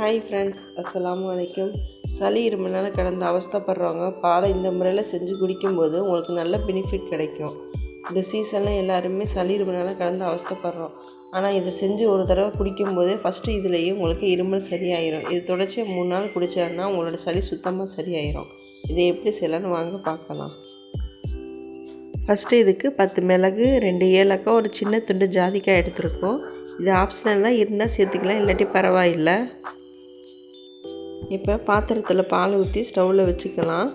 Hi friends, அஸ்ஸலாமு அலைக்கும். சளி இருமலால் கடந்த அவஸ்தைப்படுறவங்க பாலை இந்த முறையில் செஞ்சு குடிக்கும்போது உங்களுக்கு நல்ல பெனிஃபிட் கிடைக்கும். இந்த சீசனில் எல்லாருமே சளி இருமலால் கடந்து அவஸ்தைப்படுறோம். ஆனால் இதை செஞ்சு ஒரு தடவை குடிக்கும்போதே ஃபஸ்ட்டு இதுலேயே உங்களுக்கு இருமல் சரியாயிடும். இது தொடர்ச்சியாக 3 நாள் குடித்தாருன்னா உங்களோட சளி சுத்தமாக சரியாயிடும். இதை எப்படி செய்யலான்னு வாங்க பார்க்கலாம். ஃபஸ்ட்டு இதுக்கு 10 மிளகு, 2 ஏலக்காய், ஒரு சின்ன துண்டு ஜாதிக்காய் எடுத்துருக்கோம். இது ஆப்ஷனல் தான், இருந்தால் சேர்த்துக்கலாம், இல்லாட்டி பரவாயில்லை. இப்போ பாத்திரத்தில் பால் ஊற்றி ஸ்டவ்வில் வச்சுக்கலாம்.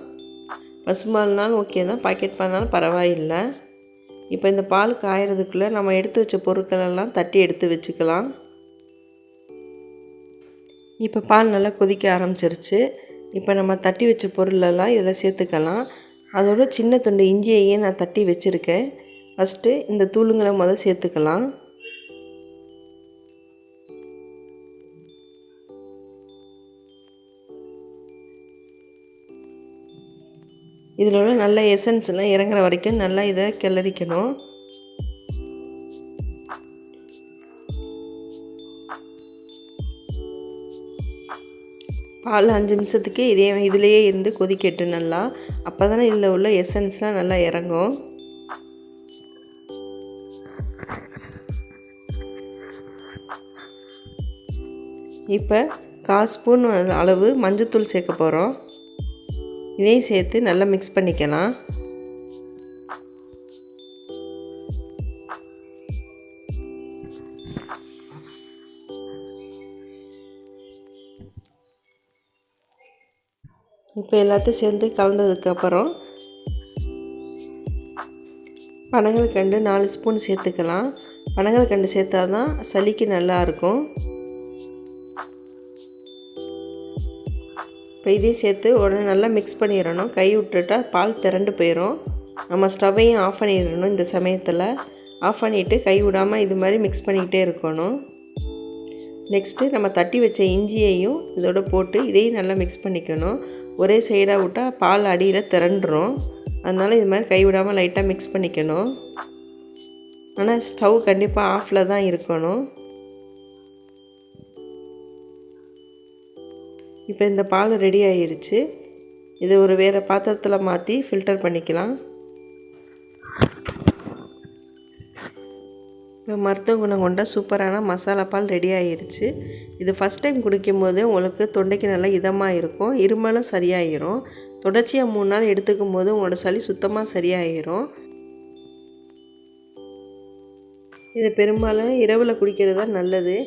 பசும்பால்னாலும் ஓகே தான், பாக்கெட் பால்னாலும் பரவாயில்லை. இப்போ இந்த பால் காயறதுக்குள்ளே நம்ம எடுத்து வச்ச பொருட்களெல்லாம் தட்டி எடுத்து வச்சுக்கலாம். இப்போ பால் நல்லா கொதிக்க ஆரம்பிச்சிருச்சு. இப்போ நம்ம தட்டி வச்ச பொருளெல்லாம் இதில் சேர்த்துக்கலாம். அதோட சின்ன துண்டு இஞ்சியையே நான் தட்டி வச்சுருக்கேன். ஃபஸ்ட்டு இந்த தூளுங்களை சேர்த்துக்கலாம். இதில் உள்ள நல்ல எசன்ஸ்லாம் இறங்குற வரைக்கும் நல்லா இதை கிளறிக்கணும். பால் 5 நிமிஷத்துக்கு இதிலேயே இருந்து கொதிக்கட்டு நல்லா. அப்போ தானே இதில் உள்ள எசன்ஸ்லாம் நல்லா இறங்கும். இப்போ 1/4 ஸ்பூன் அளவு மஞ்சத்தூள் சேர்க்க போகிறோம். இதையும் சேர்த்து நல்லா மிக்ஸ் பண்ணிக்கலாம். இப்போ எல்லாத்தையும் சேர்ந்து கலந்ததுக்கப்புறம் பனங்கல்கண்டு 4 ஸ்பூன் சேர்த்துக்கலாம். பனங்கல்கண்டு சேர்த்தா தான் சளிக்கு நல்லாயிருக்கும். இப்போ இதையும் சேர்த்து உடனே நல்லா மிக்ஸ் பண்ணிடணும். கை விட்டுட்டால் பால் திரண்டு போயிடும். நம்ம ஸ்டவ்வையும் ஆஃப் பண்ணிடணும். இந்த சமயத்தில் ஆஃப் பண்ணிவிட்டு கை விடாமல் இது மாதிரி மிக்ஸ் பண்ணிக்கிட்டே இருக்கணும். நெக்ஸ்ட்டு நம்ம தட்டி வச்ச இஞ்சியையும் இதோட போட்டு இதையும் நல்லா மிக்ஸ் பண்ணிக்கணும். ஒரே சைடாக விட்டால் பால் அடியில் திரண்டுரும். அதனால் இது மாதிரி கை விடாமல் லைட்டாக மிக்ஸ் பண்ணிக்கணும். ஆனால் ஸ்டவ் கண்டிப்பாக ஆஃபில் தான் இருக்கணும். இப்போ இந்த பால் ரெடி ஆகிடுச்சு. இதை ஒரு வேறு பாத்திரத்தில் மாற்றி ஃபில்டர் பண்ணிக்கலாம். இப்போ மருத்துவ குணம் கொண்ட சூப்பரான மசாலா பால் ரெடி ஆகிடுச்சு. இது ஃபஸ்ட் டைம் குடிக்கும்போது உங்களுக்கு தொண்டைக்கு நல்லா இதமாக இருக்கும். இருமலும் சரியாயிரும். தொடர்ச்சியாக 3 நாள் எடுத்துக்கும் போது உங்களோட சளி சுத்தமாக சரியாயிரும். இது பெரும்பாலும் இரவில் குடிக்கிறது தான் நல்லது.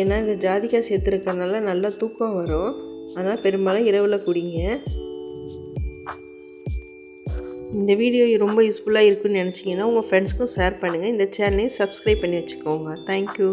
ஏன்னா இந்த ஜாதிக்காய் சேர்த்துருக்கனால நல்லா தூக்கம் வரும். அதனால் பெரும்பாலும் இரவில் குடிங்க. இந்த வீடியோ ரொம்ப யூஸ்ஃபுல்லாக இருக்குன்னு நினச்சிங்கன்னா உங்கள் ஃப்ரெண்ட்ஸ்க்கும் ஷேர் பண்ணுங்கள். இந்த சேனலையும் சப்ஸ்கிரைப் பண்ணி வச்சுக்கோங்க. தேங்க்யூ.